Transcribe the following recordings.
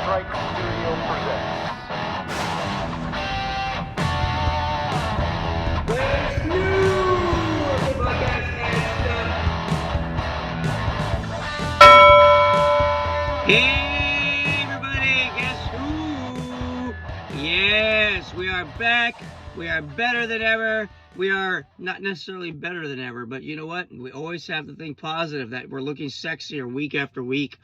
Strike Studio presents. What's new? Podcast and stuff. Hey everybody, guess who? Yes, we are back. We are better than ever. We are not necessarily better than ever, but you know what? We always have to think positive that we're looking sexier week after week.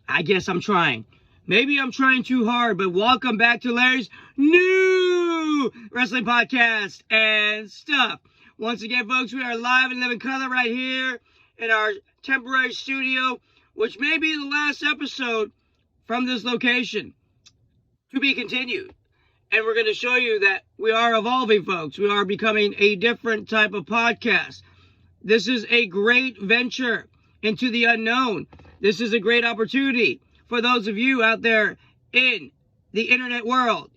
I guess I'm trying. Maybe I'm trying too hard, but welcome back to Larry's new wrestling podcast and stuff. Once again, folks, we are live in living color right here in our temporary studio, which may be the last episode from this location. To be continued. And we're going to show you that we are evolving, folks. We are becoming a different type of podcast. This is a great venture into the unknown. This is a great opportunity for those of you out there in the internet world.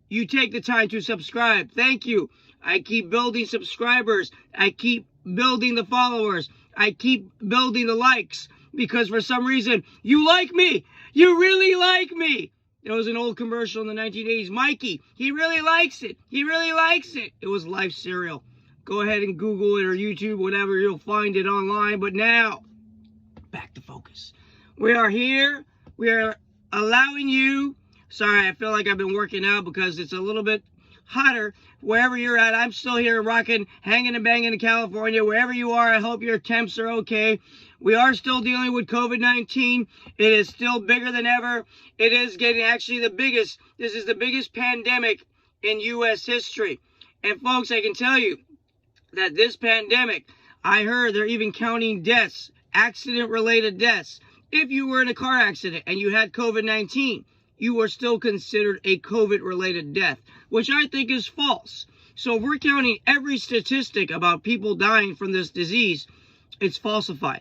You take the time to subscribe. Thank you. I keep building subscribers. I keep building the followers. I keep building the likes because for some reason you like me. You really like me. There was an old commercial in the 1980s. Mikey, he really likes it. He really likes it. It was Life Cereal. Go ahead and Google it or YouTube, whatever. You'll find it online. But now, back to focus. We are here. We are allowing you. Sorry, I feel like I've been working out because it's a little bit hotter. Wherever you're at, I'm still here rocking, hanging and banging in California. Wherever you are, I hope your temps are okay. We are still dealing with COVID-19. It is still bigger than ever. It is getting actually the biggest. This is the biggest pandemic in U.S. history. And folks, I can tell you that this pandemic, I heard they're even counting deaths, accident-related deaths. If you were in a car accident and you had COVID-19, you were still considered a COVID-related death, which I think is false. So if we're counting every statistic about people dying from this disease, it's falsified.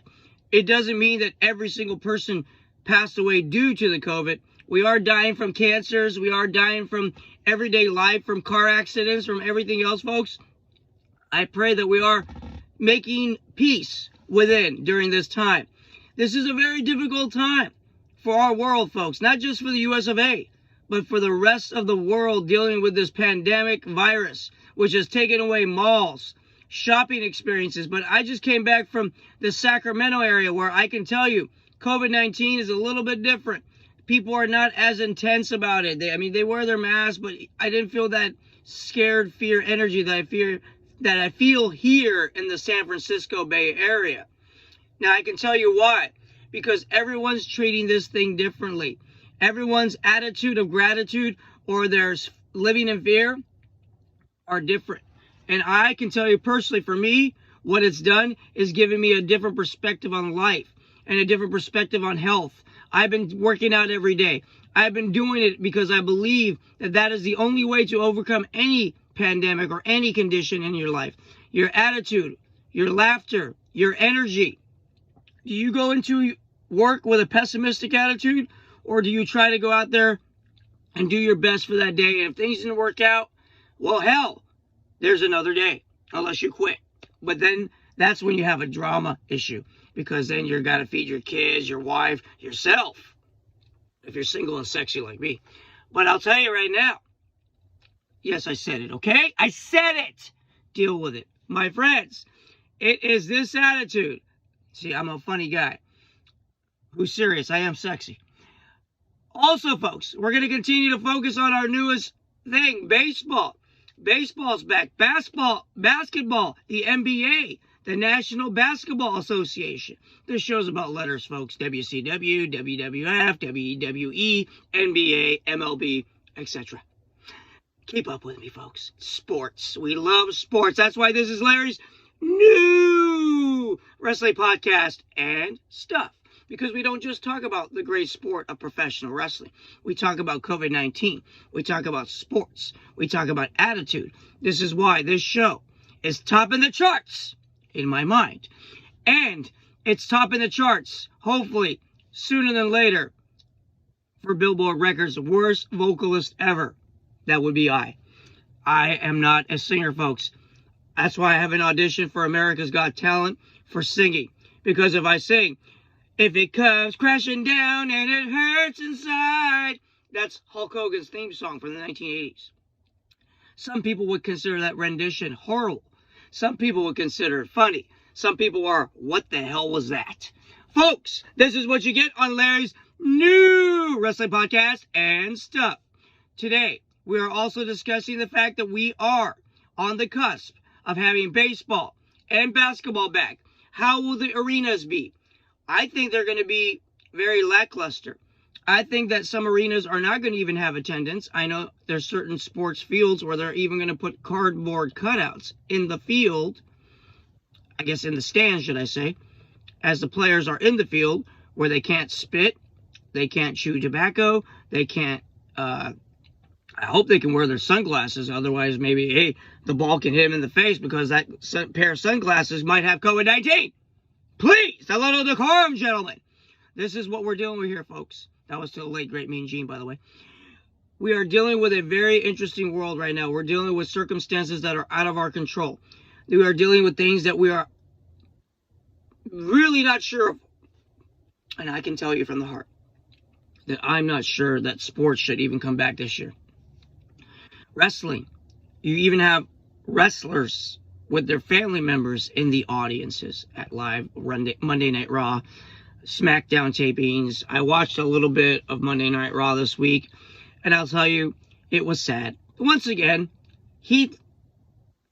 It doesn't mean that every single person passed away due to the COVID. We are dying from cancers. We are dying from everyday life, from car accidents, from everything else, folks. I pray that we are making peace within during this time. This is a very difficult time for our world, folks, not just for the US of A, but for the rest of the world dealing with this pandemic virus, which has taken away malls, shopping experiences. But I just came back from the Sacramento area where I can tell you COVID-19 is a little bit different. People are not as intense about it. They wear their masks, but I didn't feel that scared fear energy that I feel here in the San Francisco Bay Area. Now, I can tell you why. Because everyone's treating this thing differently. Everyone's attitude of gratitude or their living in fear are different. And I can tell you personally, for me, what it's done is given me a different perspective on life and a different perspective on health. I've been working out every day. I've been doing it because I believe that that is the only way to overcome any pandemic or any condition in your life. Your attitude, your laughter, your energy. Do you go into work with a pessimistic attitude, or do you try to go out there and do your best for that day? And if things didn't work out, well, hell, there's another day, unless you quit. But then that's when you have a drama issue, because then you've got to feed your kids, your wife, yourself, if you're single and sexy like me. But I'll tell you right now, yes, I said it, okay? I said it. Deal with it. My friends, it is this attitude. See, I'm a funny guy. Who's serious? I am sexy. Also, folks, we're going to continue to focus on our newest thing, baseball. Baseball's back. Basketball, the NBA, the National Basketball Association. This show's about letters, folks. WCW, WWF, WWE, NBA, MLB, etc. Keep up with me, folks. Sports. We love sports. That's why this is Larry's new wrestling podcast and stuff. Because we don't just talk about the great sport of professional wrestling. We talk about COVID-19. We talk about sports. We talk about attitude. This is why this show is topping the charts in my mind. And it's topping the charts, hopefully, sooner than later, for Billboard Records' worst vocalist ever. That would be I. I am not a singer, folks. That's why I have an audition for America's Got Talent for singing. Because if I sing, If it comes crashing down and it hurts inside. That's Hulk Hogan's theme song from the 1980s. Some people would consider that rendition horrible. Some people would consider it funny. Some people are, what the hell was that? Folks, this is what you get on Larry's new wrestling podcast and stuff. Today, we are also discussing the fact that we are on the cusp of having baseball and basketball back. How will the arenas be? I think they're going to be very lackluster. I think that some arenas are not going to even have attendance. I know there's certain sports fields where they're even going to put cardboard cutouts in the field, I guess in the stands, should I say, as the players are in the field, where they can't spit, they can't chew tobacco, they can't, I hope they can wear their sunglasses, otherwise maybe, hey, the ball can hit them in the face because that pair of sunglasses might have COVID-19. Please, a little decorum, gentlemen. This is what we're dealing with here, folks. That was to the late, great, Mean Gene, by the way. We are dealing with a very interesting world right now. We're dealing with circumstances that are out of our control. We are dealing with things that we are really not sure of. And I can tell you from the heart that I'm not sure that sports should even come back this year. Wrestling. You even have wrestlers with their family members in the audiences at live Monday Night Raw, SmackDown tapings. I watched a little bit of Monday Night Raw this week, and I'll tell you, it was sad. Once again, Heath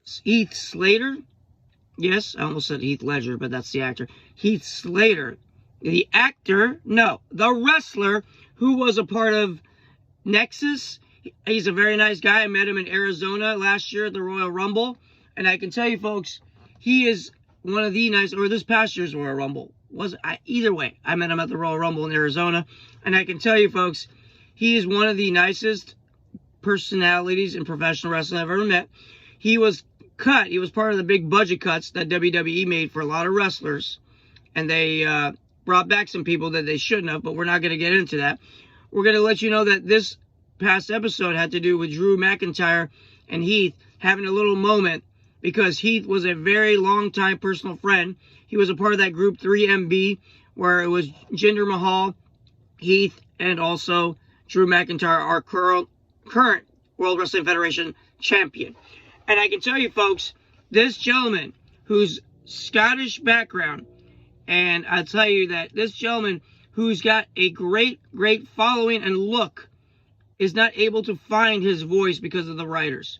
Slater, yes, I almost said Heath Ledger, but that's the actor. Heath Slater, the actor, no, the wrestler who was a part of Nexus. He's a very nice guy. I met him in Arizona last year at the Royal Rumble. And I can tell you, folks, he is one of the nice, or this past year's Royal Rumble. Either way, I met him at the Royal Rumble in Arizona. And I can tell you, folks, he is one of the nicest personalities in professional wrestling I've ever met. He was cut. He was part of the big budget cuts that WWE made for a lot of wrestlers. And they brought back some people that they shouldn't have, but we're not going to get into that. We're going to let you know that this past episode had to do with Drew McIntyre and Heath having a little moment, because Heath was a very long-time personal friend. He was a part of that group 3MB, where it was Jinder Mahal, Heath, and also Drew McIntyre, our current World Wrestling Federation champion. And I can tell you, folks, this gentleman, whose Scottish background, and I'll tell you that this gentleman, who's got a great, great following and look, is not able to find his voice because of the writers.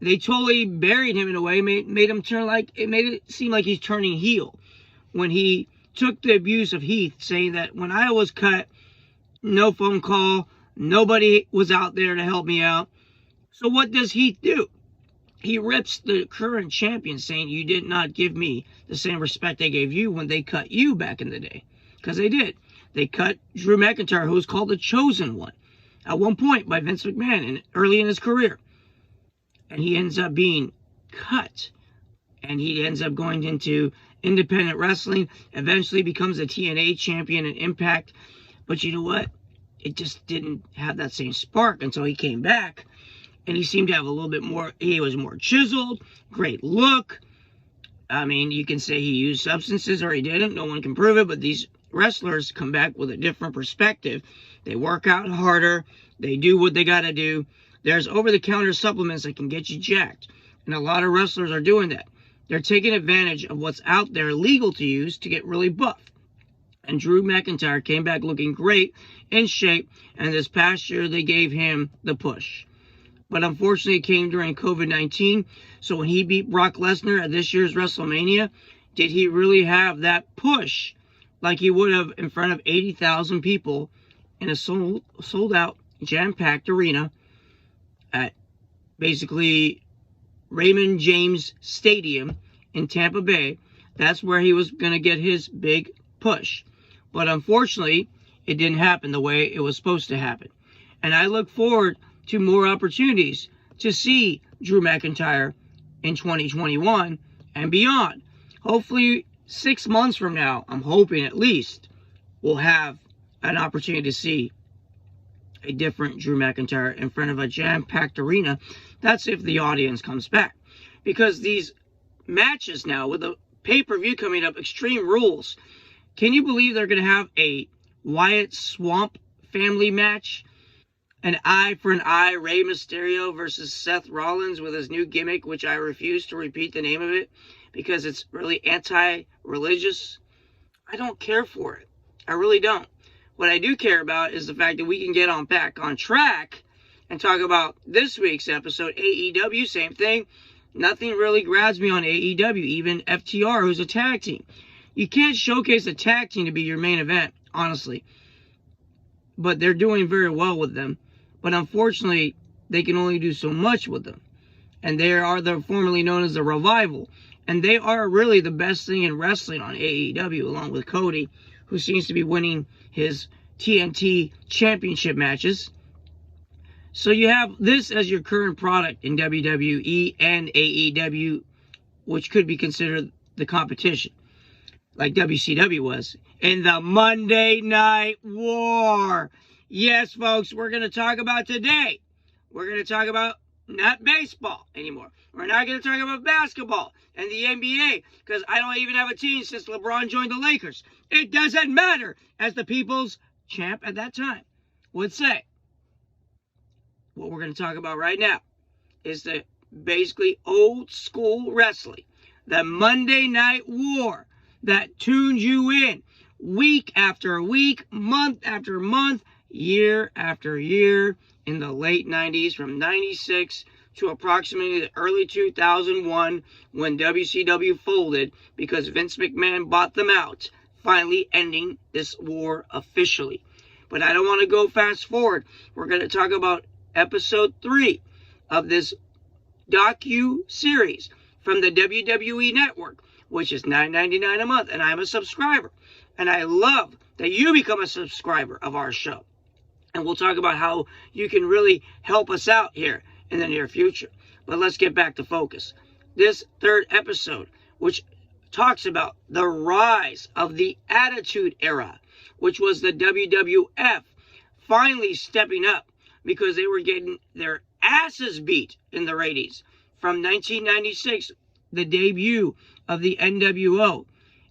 They totally buried him in a way, made him made it seem like he's turning heel. When he took the abuse of Heath, saying that when I was cut, no phone call, nobody was out there to help me out. So what does Heath do? He rips the current champion, saying you did not give me the same respect they gave you when they cut you back in the day. Because they did. They cut Drew McIntyre, who was called the Chosen One, at one point by Vince McMahon early in his career. And he ends up being cut. And he ends up going into independent wrestling. Eventually becomes a TNA champion in Impact. But you know what? It just didn't have that same spark until he came back. And he seemed to have a little bit more. He was more chiseled. Great look. I mean, you can say he used substances or he didn't. No one can prove it. But these wrestlers come back with a different perspective. They work out harder. They do what they got to do. There's over-the-counter supplements that can get you jacked. And a lot of wrestlers are doing that. They're taking advantage of what's out there legal to use to get really buff. And Drew McIntyre came back looking great, in shape. And this past year, they gave him the push. But unfortunately, it came during COVID-19. So when he beat Brock Lesnar at this year's WrestleMania, did he really have that push like he would have in front of 80,000 people in a sold-out, jam-packed arena at basically Raymond James Stadium in Tampa Bay? That's where he was going to get his big push. But unfortunately, it didn't happen the way it was supposed to happen. And I look forward to more opportunities to see Drew McIntyre in 2021 and beyond. Hopefully 6 months from now, I'm hoping at least, we'll have an opportunity to see a different Drew McIntyre in front of a jam-packed arena. That's if the audience comes back. Because these matches now, with the pay-per-view coming up, Extreme Rules, Can you believe they're going to have a Wyatt Swamp family match? An eye for an eye, Rey Mysterio versus Seth Rollins with his new gimmick, which I refuse to repeat the name of it because it's really anti-religious. I don't care for it. I really don't. What I do care about is the fact that we can get back on track and talk about this week's episode, AEW, same thing. Nothing really grabs me on AEW, even FTR, who's a tag team. You can't showcase a tag team to be your main event, honestly. But they're doing very well with them. But unfortunately, they can only do so much with them. And they are formerly known as the Revival. And they are really the best thing in wrestling on AEW, along with Cody, who seems to be winning his TNT championship matches. So you have this as your current product in WWE and AEW, which could be considered the competition, like WCW was, in the Monday Night War. Yes, folks, we're going to talk about today. We're going to talk about not baseball anymore. We're not going to talk about basketball and the NBA, because I don't even have a team since LeBron joined the Lakers. It doesn't matter, as the people's champ at that time would say. What we're going to talk about right now is the basically old school wrestling, the Monday Night War that tuned you in week after week, month after month, year after year in the late 90s, from 96 to approximately the early 2001, when WCW folded because Vince McMahon bought them out, finally ending this war officially. But I don't want to go fast forward. We're going to talk about episode 3 of this Docu-Series from the WWE Network, which is $9.99 a month, and I'm a subscriber. And I love that you become a subscriber of our show. And we'll talk about how you can really help us out here in the near future. But let's get back to focus. This third episode, which talks about the rise of the Attitude Era, which was the WWF finally stepping up because they were getting their asses beat in the ratings from 1996, the debut of the NWO.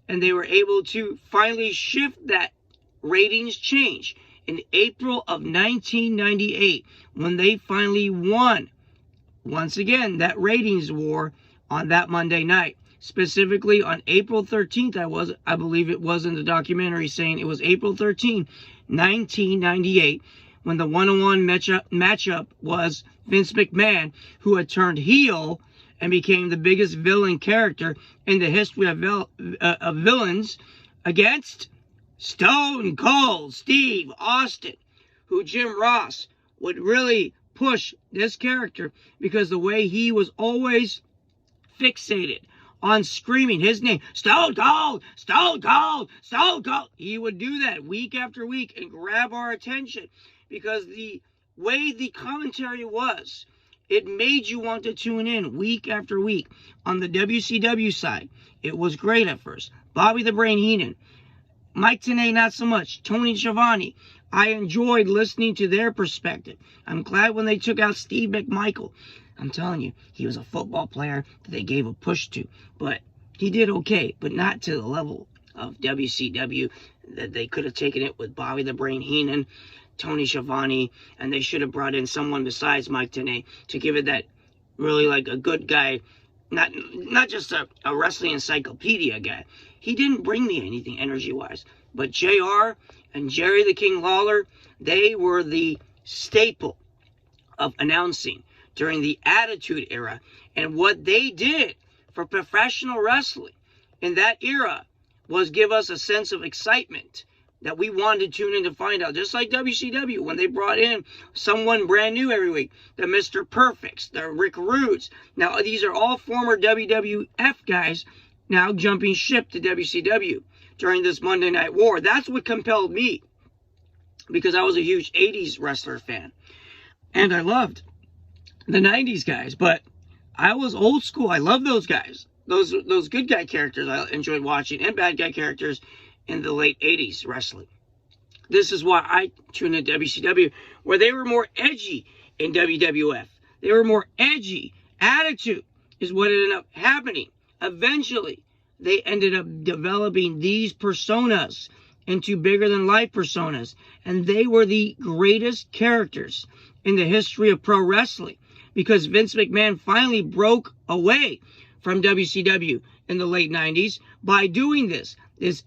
And they were able to finally shift that ratings change in April of 1998, when they finally won, once again, that ratings war on that Monday night. Specifically on April 13th, I believe it was in the documentary saying it was April 13, 1998, when the one-on-one matchup was Vince McMahon, who had turned heel and became the biggest villain character in the history of villains, against Stone Cold Steve Austin, who Jim Ross would really push this character because the way he was always fixated on screaming his name, Stone Cold, Stone Cold, Stone Cold. He would do that week after week and grab our attention because the way the commentary was, it made you want to tune in week after week. On the WCW side, it was great at first. Bobby the Brain Heenan, Mike Tenay, not so much. Tony Schiavone, I enjoyed listening to their perspective. I'm glad when they took out Steve McMichael. I'm telling you, he was a football player that they gave a push to. But he did okay, but not to the level of WCW that they could have taken it with Bobby the Brain Heenan, Tony Schiavone, and they should have brought in someone besides Mike Tenay to give it that really like a good guy, not just a wrestling encyclopedia guy. He didn't bring me anything energy-wise. But JR and Jerry the King Lawler, they were the staple of announcing during the Attitude Era. And what they did for professional wrestling in that era was give us a sense of excitement that we wanted to tune in to find out. Just like WCW, when they brought in someone brand new every week. The Mr. Perfects, the Rick Rudes. Now, these are all former WWF guys now jumping ship to WCW during this Monday Night War. That's what compelled me, because I was a huge 80s wrestler fan. And I loved the 90s guys, but I was old school. I love those guys. Those good guy characters I enjoyed watching, and bad guy characters in the late 80s wrestling. This is why I tuned into WCW, where they were more edgy in WWF. They were more edgy. Attitude is what ended up happening. Eventually, they ended up developing these personas into bigger-than-life personas. And they were the greatest characters in the history of pro wrestling, because Vince McMahon finally broke away from WCW in the late 90s by doing this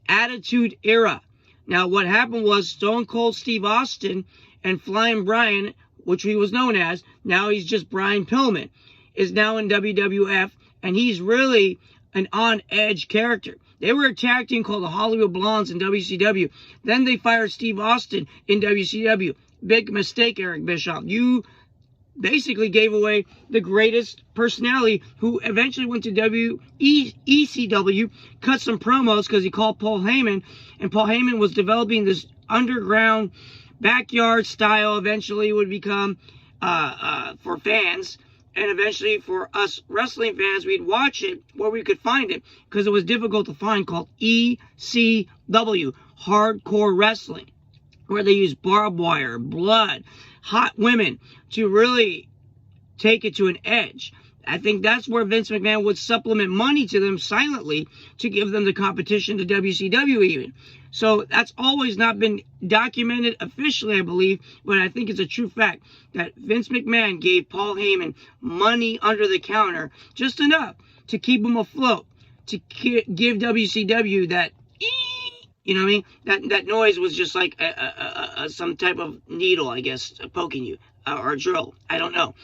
Attitude Era. Now, what happened was Stone Cold Steve Austin and Flying Brian, which he was known as, now he's just Brian Pillman, is now in WWF, and he's really an on-edge character. They were a tag team called the Hollywood Blondes in WCW. Then they fired Steve Austin in WCW. Big mistake, Eric Bischoff. You basically gave away the greatest personality, who eventually went to ECW, cut some promos because he called Paul Heyman, and Paul Heyman was developing this underground backyard style. Eventually it would become for fans, and eventually for us wrestling fans, we'd watch it where we could find it, because it was difficult to find, called ECW, Hardcore Wrestling, where they use barbed wire, blood, hot women to really take it to an edge. I think that's where Vince McMahon would supplement money to them silently to give them the competition to WCW even. So that's always not been documented officially, I believe, but I think it's a true fact that Vince McMahon gave Paul Heyman money under the counter, just enough to keep him afloat, to give WCW that, you know what I mean? That noise was just like some type of needle, I guess, poking you, or a drill. I don't know.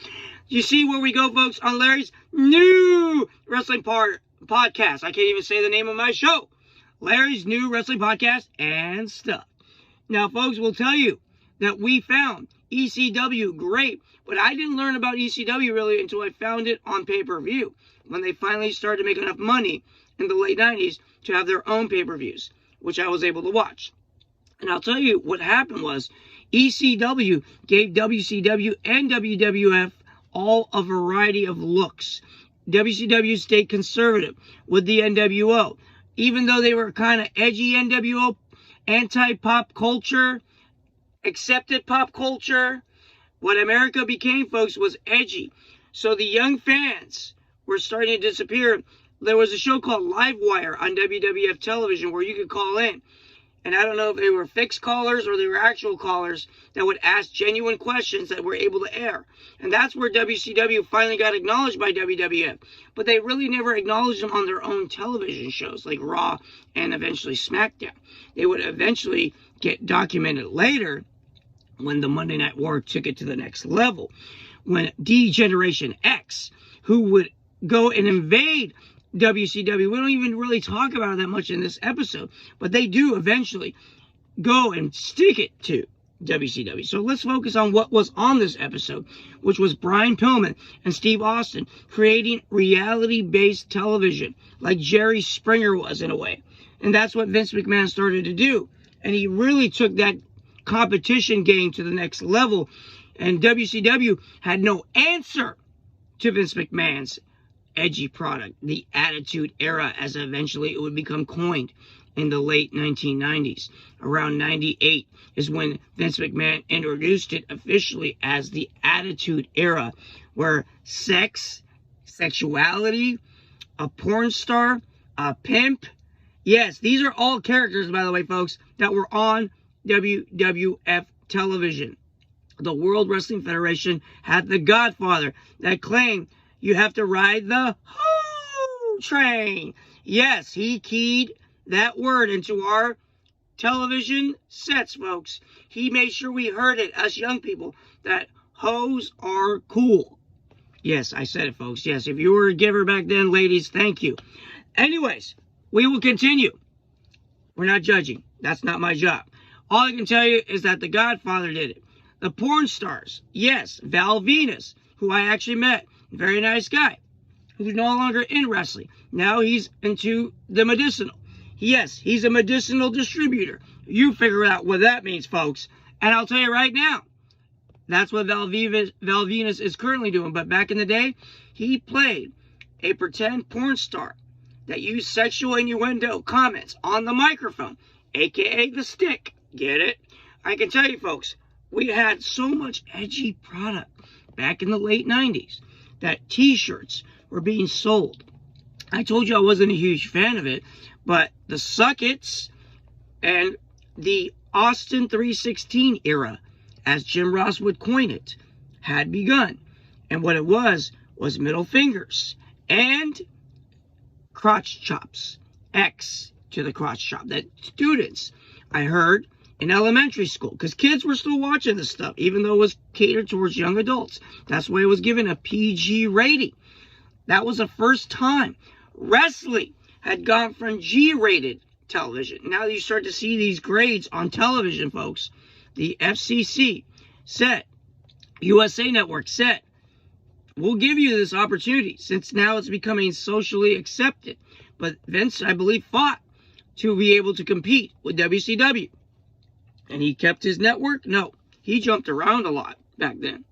You see where we go, folks, on Larry's new wrestling podcast. I can't even say the name of my show. Larry's new wrestling podcast and stuff. Now, folks, we'll tell you that we found ECW great, but I didn't learn about ECW really until I found it on pay-per-view, when they finally started to make enough money in the late 90s to have their own pay-per-views, which I was able to watch. And I'll tell you what happened was ECW gave WCW and WWF all a variety of looks. WCW stayed conservative with the NWO. Even though they were kind of edgy NWO, anti-pop culture, accepted pop culture, what America became, folks, was edgy. So the young fans were starting to disappear. There was a show called Livewire on WWF television where you could call in. And I don't know if they were fixed callers or they were actual callers that would ask genuine questions that were able to air. And that's where WCW finally got acknowledged by WWF. But they really never acknowledged them on their own television shows like Raw and eventually SmackDown. They would eventually get documented later when the Monday Night War took it to the next level. When D-Generation X, who would go and invade WCW. We don't even really talk about it that much in this episode, but they do eventually go and stick it to WCW. So let's focus on what was on this episode, which was Brian Pillman and Steve Austin creating reality-based television, like Jerry Springer was in a way. And that's what Vince McMahon started to do. And he really took that competition game to the next level. And WCW had no answer to Vince McMahon's edgy product, the Attitude Era, as eventually it would become coined in the late 1990s. Around 98 is when Vince McMahon introduced it officially as the Attitude Era, where sex, sexuality, a porn star, a pimp, yes, these are all characters, by the way, folks, that were on WWF television. The World Wrestling Federation had the Godfather that claimed you have to ride the hoe train. Yes, he keyed that word into our television sets, folks. He made sure we heard it, us young people, that hoes are cool. Yes, I said it, folks. Yes, if you were a giver back then, ladies, thank you. Anyways, we will continue. We're not judging. That's not my job. All I can tell you is that the Godfather did it. The porn stars, yes, Val Venus, who I actually met. Very nice guy, who's no longer in wrestling. Now he's into the medicinal. Yes, he's a medicinal distributor. You figure out what that means, folks. And I'll tell you right now, that's what Val Venus is currently doing. But back in the day, he played a pretend porn star that used sexual innuendo comments on the microphone, a.k.a. the stick. Get it? I can tell you, folks, we had so much edgy product back in the late 90s. That t-shirts were being sold I told you I wasn't a huge fan of it, but the Suckets and the Austin 316 era, as Jim Ross would coin it, had begun. And what it was middle fingers and crotch chops. X to the crotch chop. That students, I heard, in elementary school, because kids were still watching this stuff, even though it was catered towards young adults. That's why it was given a PG rating. That was the first time wrestling had gone from G-rated television. Now you start to see these grades on television, folks. The FCC said, USA Network said, we'll give you this opportunity since now it's becoming socially accepted. But Vince, I believe, fought to be able to compete with WCW. And he kept his network? No. He jumped around a lot back then.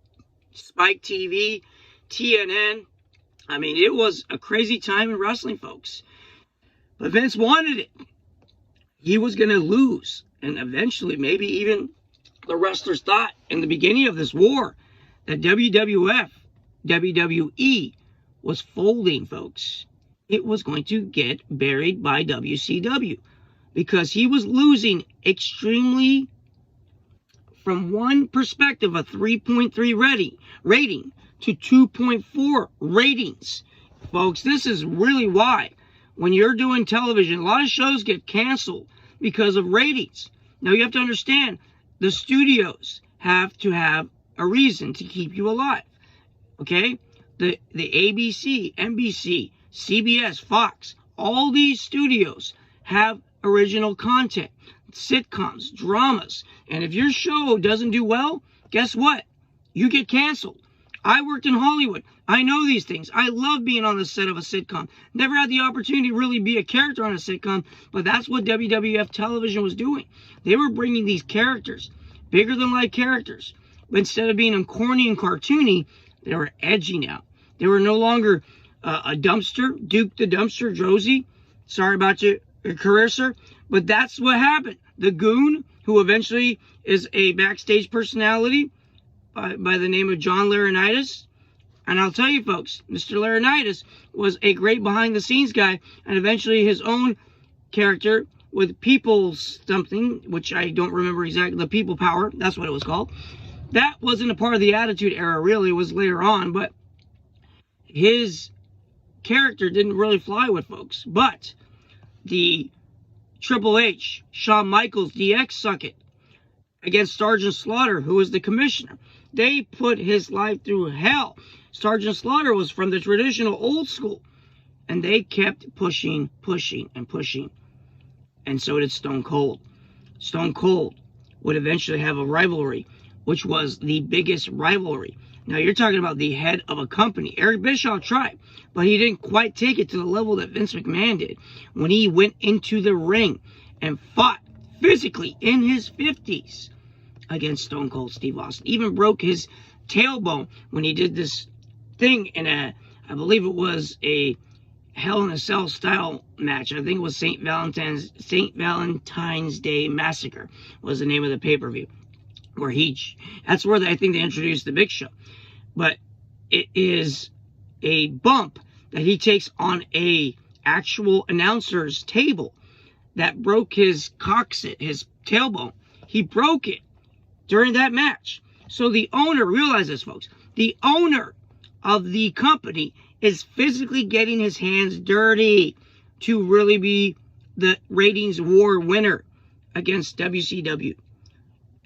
Spike TV, TNN. I mean, it was a crazy time in wrestling, folks. But Vince wanted it. He was going to lose. And eventually, maybe even the wrestlers thought in the beginning of this war that WWE was folding, folks. It was going to get buried by WCW because he was losing extremely, from one perspective, a 3.3 rating to 2.4 ratings. Folks, this is really why when you're doing television, a lot of shows get canceled because of ratings. Now you have to understand, the studios have to have a reason to keep you alive. Okay? The ABC, NBC, CBS, Fox, all these studios have original content, sitcoms, dramas. And if your show doesn't do well, guess what? You get canceled. I worked in Hollywood. I know these things. I love being on the set of a sitcom. Never had the opportunity to really be a character on a sitcom, but that's what WWF television was doing. They were bringing these characters, bigger than life characters. But instead of being corny and cartoony, they were edgy now. They were no longer a dumpster, Duke the Dumpster, Josie. Sorry about your career, sir. But that's what happened. The Goon, who eventually is a backstage personality by the name of John Laurinaitis. And I'll tell you, folks, Mr. Laurinaitis was a great behind-the-scenes guy, and eventually his own character with People something, which I don't remember exactly, the People Power, that's what it was called. That wasn't a part of the Attitude Era, really. It was later on, but his character didn't really fly with folks. But the Triple H, Shawn Michaels, DX Sucket, against Sergeant Slaughter, who was the commissioner, they put his life through hell. Sergeant Slaughter was from the traditional old school, and they kept pushing, and pushing. And so did Stone Cold. Stone Cold would eventually have a rivalry, which was the biggest rivalry. Now, you're talking about the head of a company. Eric Bischoff tried, but he didn't quite take it to the level that Vince McMahon did when he went into the ring and fought physically in his 50s against Stone Cold Steve Austin. Even broke his tailbone when he did this thing in I believe it was a Hell in a Cell style match. I think it was St. Valentine's Day Massacre was the name of the pay-per-view. Where that's where I think they introduced the Big Show. But it is a bump that he takes on a actual announcer's table that broke his coccyx, his tailbone. He broke it during that match. So the owner, realize this, folks, the owner of the company is physically getting his hands dirty to really be the ratings war winner against WCW.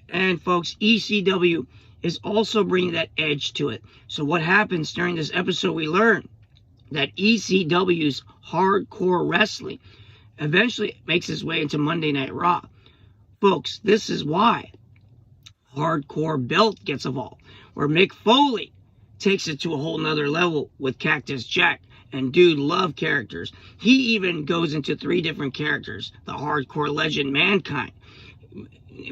And folks, ECW is also bringing that edge to it. So what happens during this episode, we learn that ECW's hardcore wrestling eventually makes its way into Monday Night Raw. Folks, this is why hardcore belt gets involved, where Mick Foley takes it to a whole nother level with Cactus Jack and Dude Love characters. He even goes into 3 different characters. The hardcore legend Mankind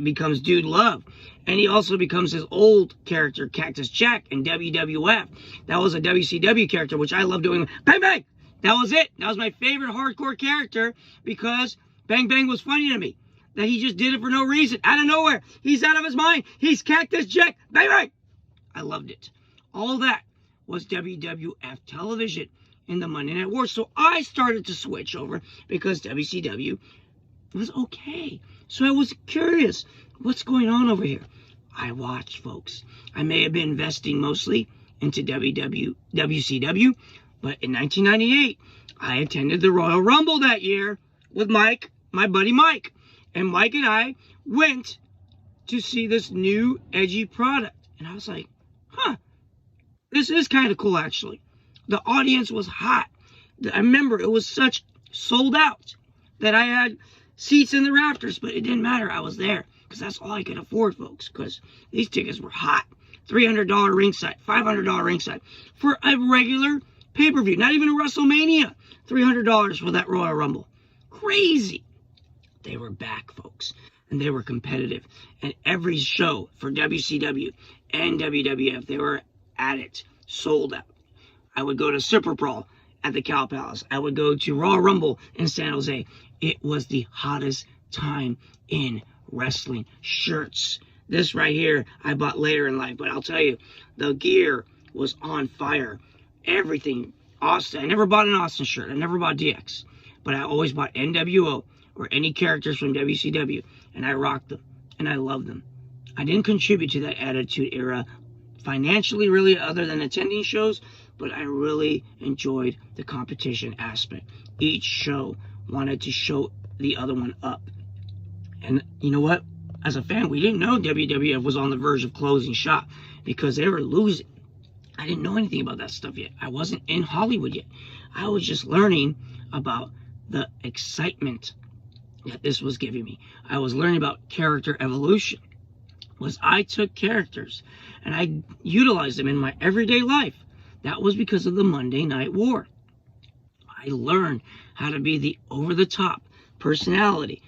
becomes Dude Love, and he also becomes his old character Cactus Jack in WWF. That was a WCW character, which I love doing. Bang Bang! That was it. That was my favorite hardcore character because Bang Bang was funny to me. That he just did it for no reason, out of nowhere. He's out of his mind. He's Cactus Jack. Bang Bang! I loved it. All that was WWF television. in the Monday Night Wars. So I started to switch over because WCW was okay. So I was curious, what's going on over here? I watched, folks. I may have been investing mostly into WCW, but in 1998, I attended the Royal Rumble that year with Mike, my buddy Mike. And Mike and I went to see this new edgy product. And I was like, this is kind of cool, actually. The audience was hot. I remember it was such sold out that I had seats in the rafters, but it didn't matter. I was there because that's all I could afford, folks, because these tickets were hot. $300 ringside, $500 ringside for a regular pay-per-view, not even a WrestleMania. $300 for that Royal Rumble. Crazy. They were back, folks, and they were competitive. And every show for WCW and WWF, they were at it, sold out. I would go to Super Brawl at the Cow Palace. I would go to Royal Rumble in San Jose. It was the hottest time in wrestling. Shirts. This right here, I bought later in life, but I'll tell you, the gear was on fire. Everything. Austin. I never bought an Austin shirt. I never bought DX. But I always bought NWO or any characters from WCW. And I rocked them. And I loved them. I didn't contribute to that Attitude Era financially, really, other than attending shows. But I really enjoyed the competition aspect. Each show wanted to show the other one up. And you know what? As a fan, we didn't know WWF was on the verge of closing shop because they were losing. I didn't know anything about that stuff yet. I wasn't in Hollywood yet. I was just learning about the excitement that this was giving me. I was learning about character evolution. I took characters and I utilized them in my everyday life. That was because of the Monday Night War. I learned how to be the over-the-top personality,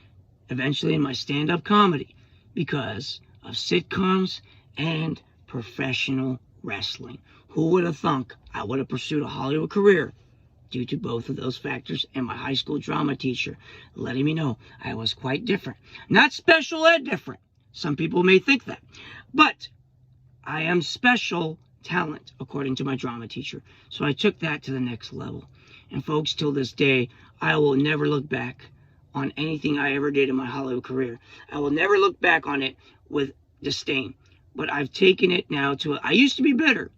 eventually in my stand-up comedy, because of sitcoms and professional wrestling. Who would have thunk I would have pursued a Hollywood career due to both of those factors and my high school drama teacher letting me know I was quite different. Not special ed different. Some people may think that. But I am special talent, according to my drama teacher. So I took that to the next level. And folks, till this day, I will never look back on anything I ever did in my Hollywood career. I will never look back on it with disdain. But I've taken it now to I used to be bitter,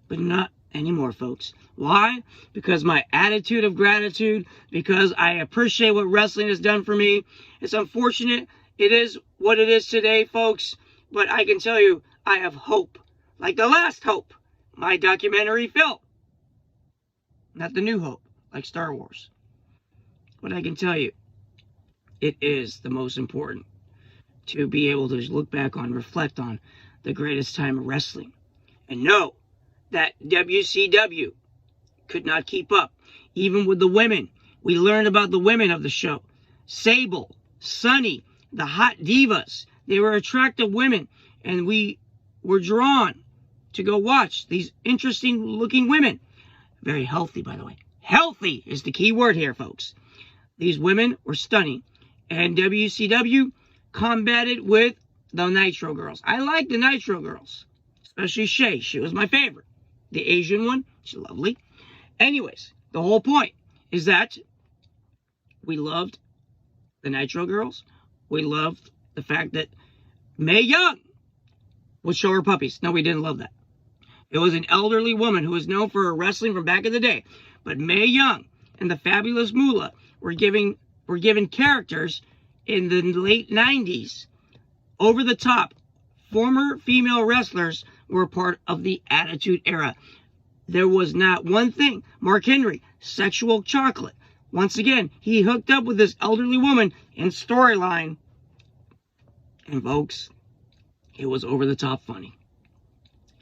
but not anymore, folks. Why? Because my attitude of gratitude, because I appreciate what wrestling has done for me. It's unfortunate. It is what it is today, folks. But I can tell you, I have hope. Like the last Hope, my documentary film. Not the new Hope, like Star Wars. But I can tell you, it is the most important to be able to look back on, reflect on the greatest time of wrestling. And know that WCW could not keep up. Even with the women. We learned about the women of the show. Sable, Sunny, the hot divas. They were attractive women. And we were drawn to go watch these interesting looking women. Very healthy, by the way. Healthy is the key word here, folks. These women were stunning. And WCW combated with the Nitro girls. I like the Nitro girls. Especially Shay. She was my favorite. The Asian one. She's lovely. Anyways, the whole point is that we loved the Nitro girls. We loved the fact that Mae Young would show her puppies. No, we didn't love that. It was an elderly woman who was known for her wrestling from back in the day. But Mae Young and the Fabulous Moolah were given characters in the late 90s. Over the top, former female wrestlers were part of the Attitude Era. There was not one thing. Mark Henry, sexual chocolate. Once again, he hooked up with this elderly woman in storyline. And folks, it was over the top funny.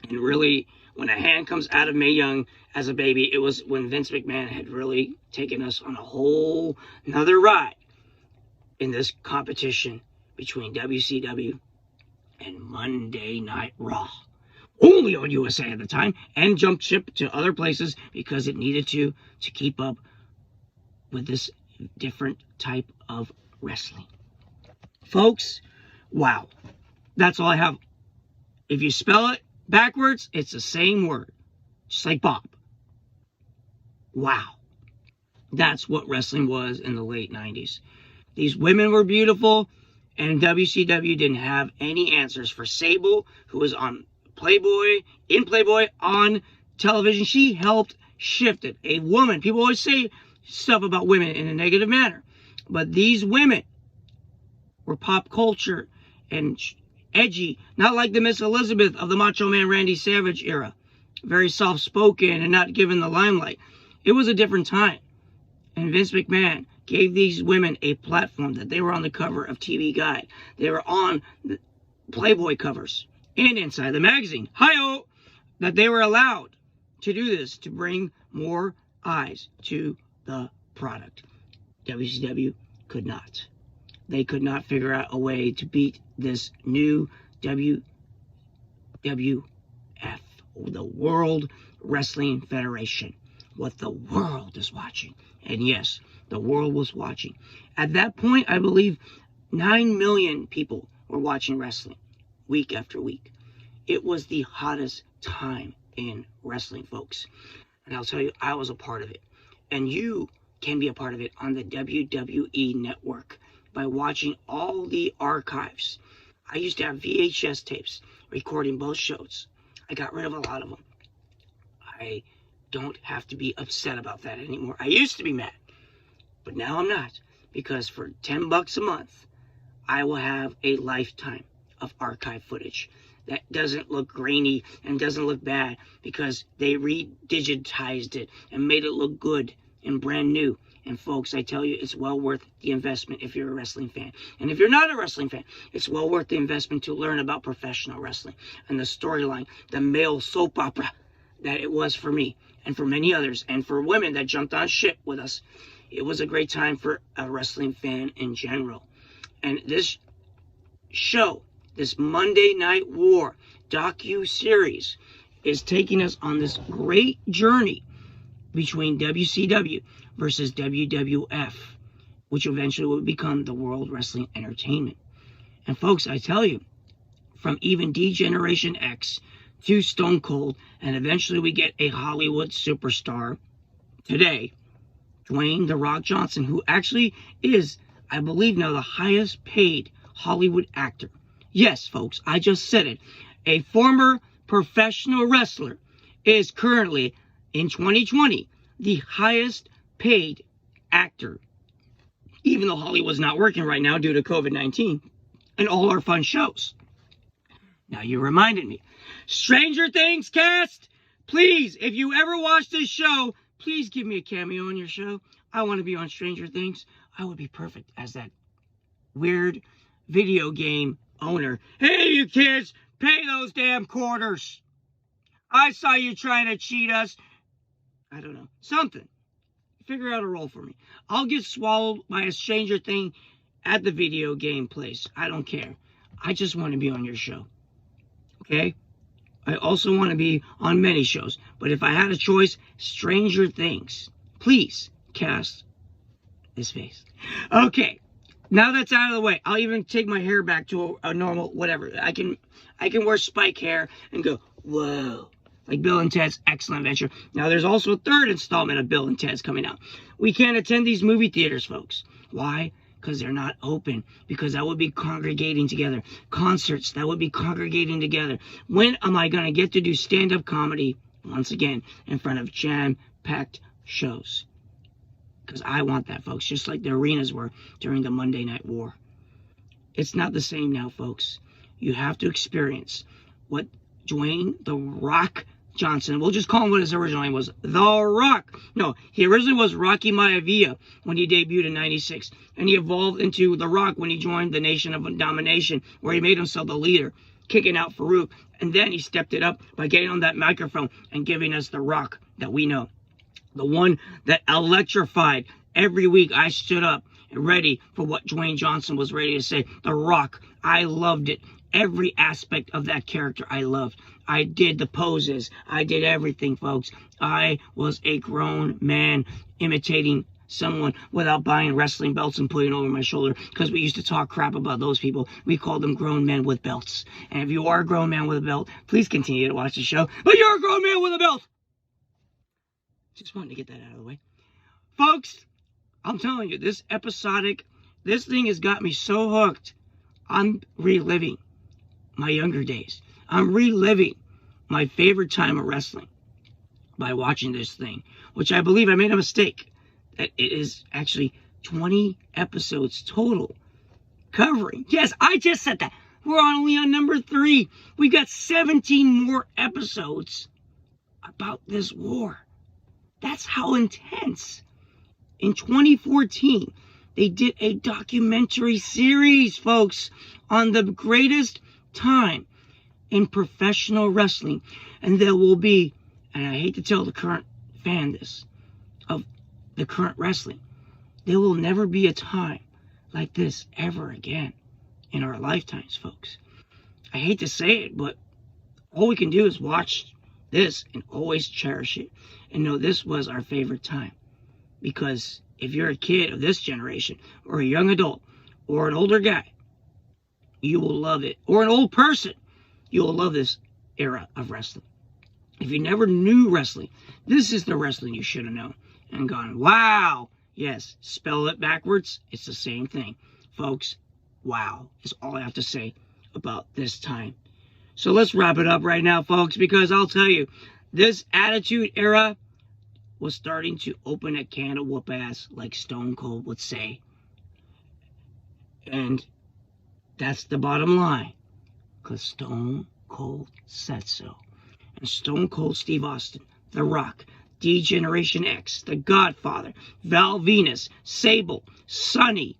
And really, when a hand comes out of Mae Young as a baby, it was when Vince McMahon had really taken us on a whole nother ride in this competition between WCW and Monday Night Raw. Only on USA at the time, and jumped ship to other places because it needed to keep up with this different type of wrestling. Folks, wow. That's all I have. If you spell it backwards, it's the same word. Just like Bob. Wow. That's what wrestling was in the late 90s. These women were beautiful, and WCW didn't have any answers for Sable, who was on Playboy, on television. She helped shift it. A woman, people always say stuff about women in a negative manner, but these women were pop culture and edgy, not like the Miss Elizabeth of the Macho Man Randy Savage era. Very soft-spoken and not given the limelight. It was a different time. And Vince McMahon gave these women a platform that they were on the cover of TV Guide. They were on the Playboy covers and inside the magazine. Hi-oh! That they were allowed to do this to bring more eyes to the product. WCW could not. They could not figure out a way to beat this new WWF, the World Wrestling Federation. What the world is watching. And yes, the world was watching. At that point, I believe 9 million people were watching wrestling week after week. It was the hottest time in wrestling, folks. And I'll tell you, I was a part of it. And you can be a part of it on the WWE Network by watching all the archives. I used to have VHS tapes recording both shows. I got rid of a lot of them. I don't have to be upset about that anymore. I used to be mad, but now I'm not, because for $10 a month, I will have a lifetime of archive footage that doesn't look grainy and doesn't look bad, because they redigitized it and made it look good and brand new. And folks, I tell you, it's well worth the investment if you're a wrestling fan. And if you're not a wrestling fan, it's well worth the investment to learn about professional wrestling and the storyline, the male soap opera that it was for me and for many others, and for women that jumped on ship with us. It was a great time for a wrestling fan in general. And this show, this Monday Night War Docu-Series, is taking us on this great journey between WCW versus WWF, which eventually would become the World Wrestling Entertainment. And folks, I tell you, from even D-Generation X to Stone Cold, and eventually we get a Hollywood superstar today, Dwayne "The Rock" Johnson, who actually is, I believe now, the highest paid Hollywood actor. Yes, folks, I just said it. A former professional wrestler is currently, in 2020, the highest paid actor, even though Hollywood's not working right now due to COVID-19 and all our fun shows. Now, you reminded me. Stranger Things cast, please, if you ever watch this show, please give me a cameo on your show. I want to be on Stranger Things. I would be perfect as that weird video game owner. Hey, you kids, pay those damn quarters. I saw you trying to cheat us. I don't know. Something. Figure out a role for me. I'll get swallowed by a Stranger Thing at the video game place. I don't care. I just want to be on your show. Okay? I also want to be on many shows. But if I had a choice, Stranger Things. Please cast this face. Okay. Now that's out of the way. I'll even take my hair back to a normal whatever. I can wear spike hair and go, whoa. Like Bill and Ted's Excellent Adventure. Now, there's also a third installment of Bill and Ted's coming out. We can't attend these movie theaters, folks. Why? Because they're not open. Because that would be congregating together. Concerts, that would be congregating together. When am I going to get to do stand-up comedy, once again, in front of jam-packed shows? Because I want that, folks, just like the arenas were during the Monday Night War. It's not the same now, folks. You have to experience what Dwayne "The Rock" Johnson, we'll just call him what his original name was, The Rock. No, he originally was Rocky Maivia when he debuted in '96, and he evolved into The Rock when he joined the Nation of Domination, where he made himself the leader, kicking out Farouk, and then he stepped it up by getting on that microphone and giving us The Rock that we know, the one that electrified. Every week I stood up and ready for what Dwayne Johnson was ready to say. The Rock, I loved it. Every aspect of that character I loved. I did the poses. I did everything, folks. I was a grown man imitating someone without buying wrestling belts and putting it over my shoulder, because we used to talk crap about those people. We called them grown men with belts. And if you are a grown man with a belt, please continue to watch the show. But you're a grown man with a belt. Just wanted to get that out of the way. Folks, I'm telling you, this thing has got me so hooked. I'm reliving my younger days. I'm reliving my favorite time of wrestling by watching this thing, which I believe I made a mistake. That it is actually 20 episodes total covering. Yes, I just said that. We're only on number 3. We got 17 more episodes about this war. That's how intense. In 2014, they did a documentary series, folks, on the greatest time in professional wrestling. And there will be, and I hate to tell the current fan this, of the current wrestling, there will never be a time like this ever again in our lifetimes, folks. I hate to say it, but all we can do is watch this and always cherish it and know this was our favorite time. Because if you're a kid of this generation, or a young adult, or an older guy, you will love it. Or an old person, you will love this era of wrestling. If you never knew wrestling, this is the wrestling you should have known and gone, wow. Yes, spell it backwards, it's the same thing. Folks, wow is all I have to say about this time. So let's wrap it up right now, folks, because I'll tell you, this Attitude Era was starting to open a can of whoop ass, like Stone Cold would say. And that's the bottom line, because Stone Cold said so. And Stone Cold Steve Austin, The Rock, D-Generation X, The Godfather, Val Venus, Sable, Sonny,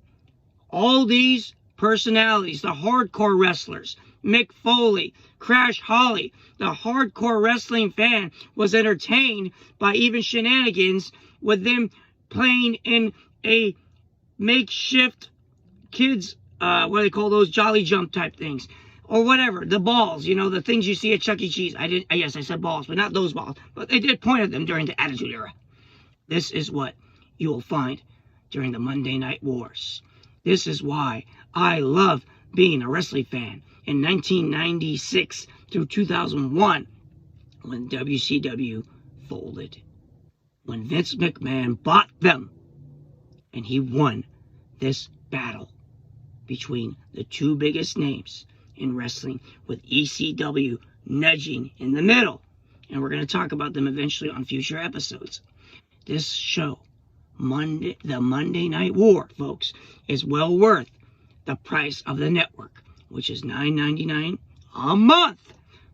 all these personalities, the hardcore wrestlers, Mick Foley, Crash Holly, the hardcore wrestling fan was entertained by even shenanigans with them playing in a makeshift kids, what do they call those, jolly jump type things, or whatever, the balls, the things you see at Chuck E. Cheese. Yes, I said balls, but not those balls, but they did point at them during the Attitude Era. This is what you will find during the Monday Night Wars. This is why I love being a wrestling fan. In 1996 through 2001, when WCW folded, when Vince McMahon bought them, and he won this battle between the two biggest names in wrestling, with ECW nudging in the middle. And we're going to talk about them eventually on future episodes. This show, the Monday Night War, folks, is well worth the price of the network, which is $9.99 a month.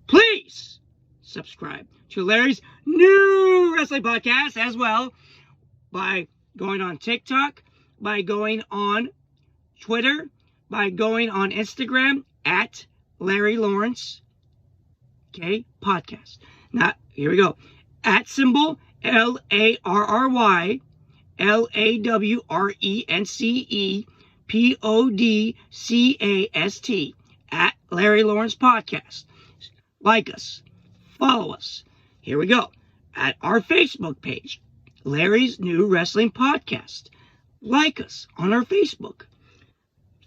Please subscribe to Larry's new wrestling podcast as well by going on TikTok, by going on Twitter, by going on Instagram at Larry Lawrence, podcast. Now, here we go. At symbol LARRY LAWRENCE PODCAST at Larry Lawrence Podcast. Like us. Follow us. Here we go. At our Facebook page, Larry's New Wrestling Podcast. Like us on our Facebook.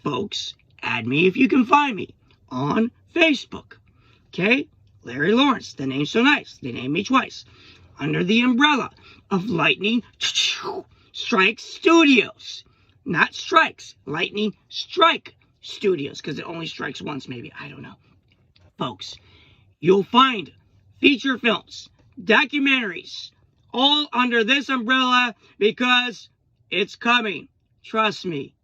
Folks, add me if you can find me on Facebook. Larry Lawrence. The name's so nice. They named me twice. Under the umbrella of Lightning Strike Studios. Not Strikes. Lightning Strike Studios. Because it only strikes once, maybe. I don't know. Folks, you'll find feature films, documentaries, all under this umbrella because it's coming. Trust me.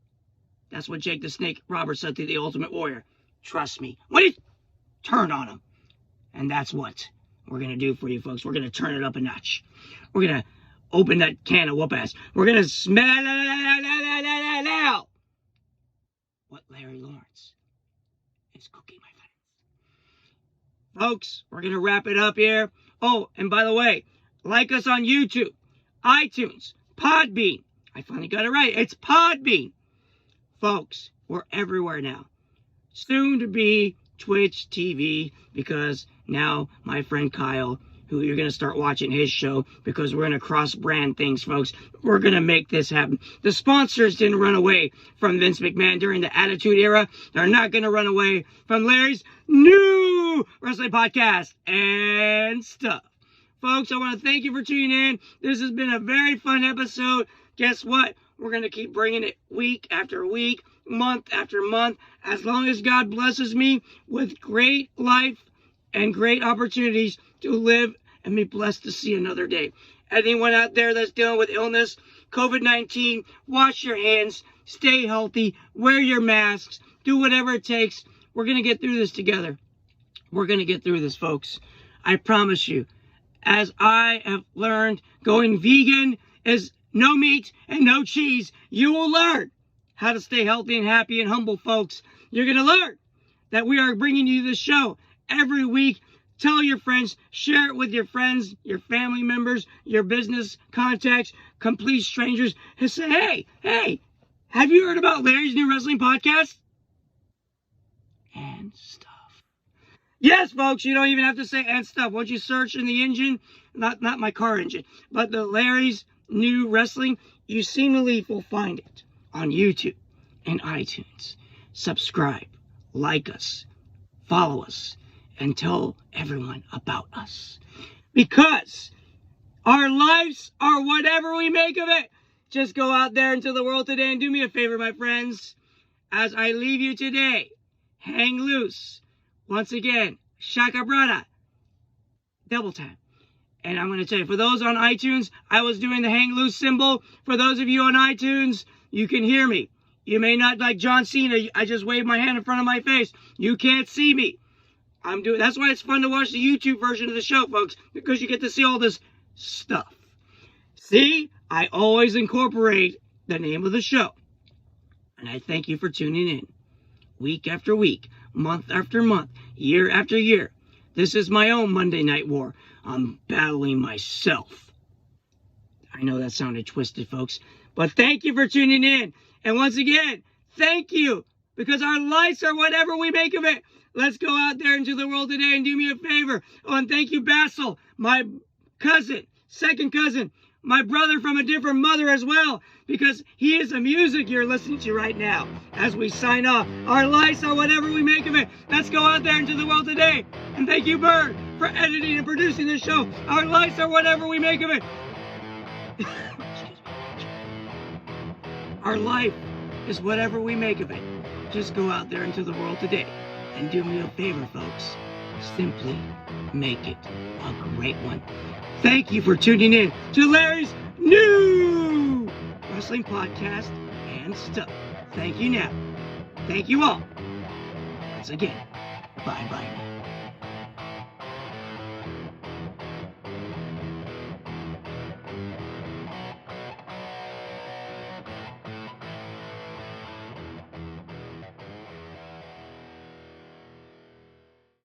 That's what Jake the Snake Roberts said to the Ultimate Warrior. Trust me. When it turned on him. And that's what we're going to do for you, folks. We're going to turn it up a notch. We're going to open that can of whoop-ass. We're going to smell what Larry Lawrence is cooking, my friends. Folks, we're going to wrap it up here. Oh, and by the way, like us on YouTube, iTunes, Podbean. I finally got it right. It's Podbean. Folks, we're everywhere now. Soon to be Twitch TV, because now my friend Kyle, who you're going to start watching his show, because we're going to cross-brand things, folks. We're going to make this happen. The sponsors didn't run away from Vince McMahon during the Attitude Era. They're not going to run away from Larry's new wrestling podcast and stuff. Folks, I want to thank you for tuning in. This has been a very fun episode. Guess what? We're going to keep bringing it week after week, month after month, as long as God blesses me with great life and great opportunities to live and be blessed to see another day. Anyone out there that's dealing with illness, COVID-19, wash your hands, stay healthy, wear your masks, do whatever it takes. We're going to get through this together. We're going to get through this, folks. I promise you. As I have learned, going vegan is no meat and no cheese. You will learn how to stay healthy and happy and humble, folks. You're going to learn that we are bringing you this show every week. Tell your friends, share it with your friends, your family members, your business contacts, complete strangers, and say, hey, have you heard about Larry's new wrestling podcast? And stuff. Yes, folks, you don't even have to say and stuff. Once you search in the engine, not my car engine, but the Larry's new wrestling, you seemingly will find it on YouTube and iTunes. Subscribe, like us, follow us, and tell everyone about us. Because our lives are whatever we make of it. Just go out there into the world today and do me a favor, my friends. As I leave you today, hang loose. Once again, Shaka Brada, double time. And I'm going to tell you, for those on iTunes, I was doing the hang loose symbol. For those of you on iTunes, you can hear me. You may not like John Cena. I just waved my hand in front of my face. You can't see me. That's why it's fun to watch the YouTube version of the show, folks, because you get to see all this stuff. See, I always incorporate the name of the show. And I thank you for tuning in. Week after week, month after month, year after year. This is my own Monday Night War. I'm battling myself. I know that sounded twisted, folks. But thank you for tuning in. And once again, thank you. Because our lives are whatever we make of it. Let's go out there into the world today and do me a favor. Oh, and thank you, Basil, my cousin, second cousin, my brother from a different mother as well, because he is the music you're listening to right now. As we sign off, our lives are whatever we make of it. Let's go out there into the world today. And thank you, Bird, for editing and producing this show. Our lives are whatever we make of it. Our life is whatever we make of it. Just go out there into the world today and do me a favor, folks. Simply make it a great one. Thank you for tuning in to Larry's new wrestling podcast and stuff. Thank you now. Thank you all. Once again, bye-bye now.